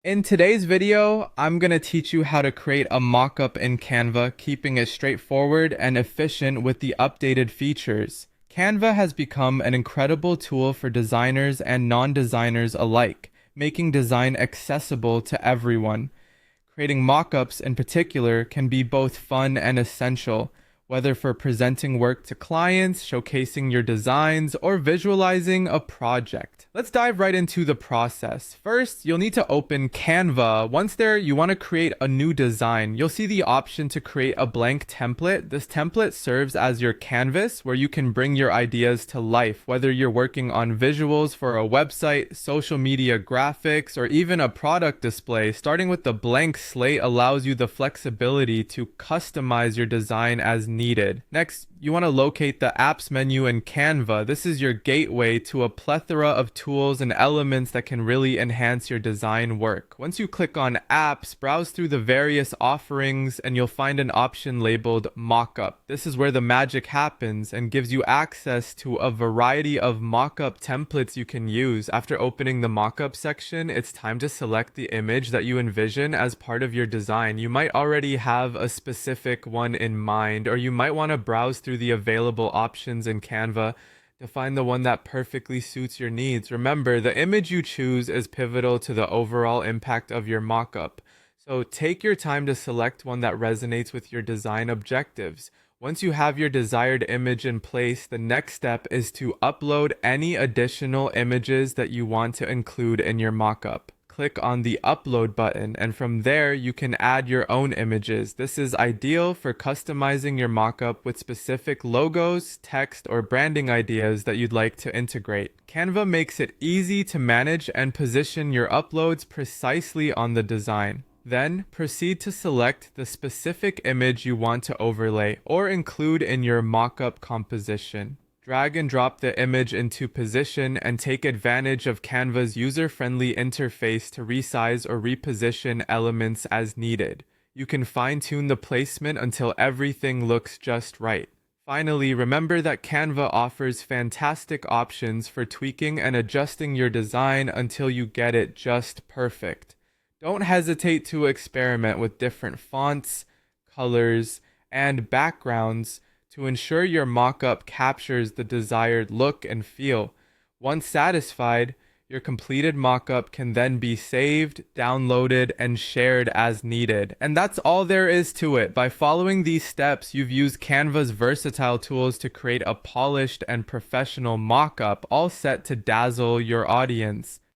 In today's video, I'm going to teach you how to create a mockup in Canva, keeping it straightforward and efficient with the updated features. Canva has become an incredible tool for designers and non-designers alike, making design accessible to everyone. Creating mockups in particular can be both fun and essential, whether for presenting work to clients, showcasing your designs, or visualizing a project. Let's dive right into the process. First, you'll need to open Canva. Once there, you want to create a new design. You'll see the option to create a blank template. This template serves as your canvas where you can bring your ideas to life, whether you're working on visuals for a website, social media graphics, or even a product display. Starting with the blank slate allows you the flexibility to customize your design as needed. Next, you want to locate the apps menu in Canva. This is your gateway to a plethora of tools and elements that can really enhance your design work. Once you click on apps, browse through the various offerings and you'll find an option labeled Mockup. This is where the magic happens and gives you access to a variety of mockup templates you can use. After opening the mockup section, it's time to select the image that you envision as part of your design. You might already have a specific one in mind, or you might want to browse through the available options in Canva to find the one that perfectly suits your needs. Remember, the image you choose is pivotal to the overall impact of your mockup. So take your time to select one that resonates with your design objectives. Once you have your desired image in place, the next step is to upload any additional images that you want to include in your mockup. Click on the upload button, and from there you can add your own images. This is ideal for customizing your mockup with specific logos, text, or branding ideas that you'd like to integrate. Canva makes it easy to manage and position your uploads precisely on the design. Then proceed to select the specific image you want to overlay or include in your mockup composition. Drag and drop the image into position and take advantage of Canva's user-friendly interface to resize or reposition elements as needed. You can fine-tune the placement until everything looks just right. Finally, remember that Canva offers fantastic options for tweaking and adjusting your design until you get it just perfect. Don't hesitate to experiment with different fonts, colors, and backgrounds to ensure your mockup captures the desired look and feel. Once satisfied, your completed mockup can then be saved, downloaded, and shared as needed. And that's all there is to it. By following these steps, you've used Canva's versatile tools to create a polished and professional mockup, all set to dazzle your audience.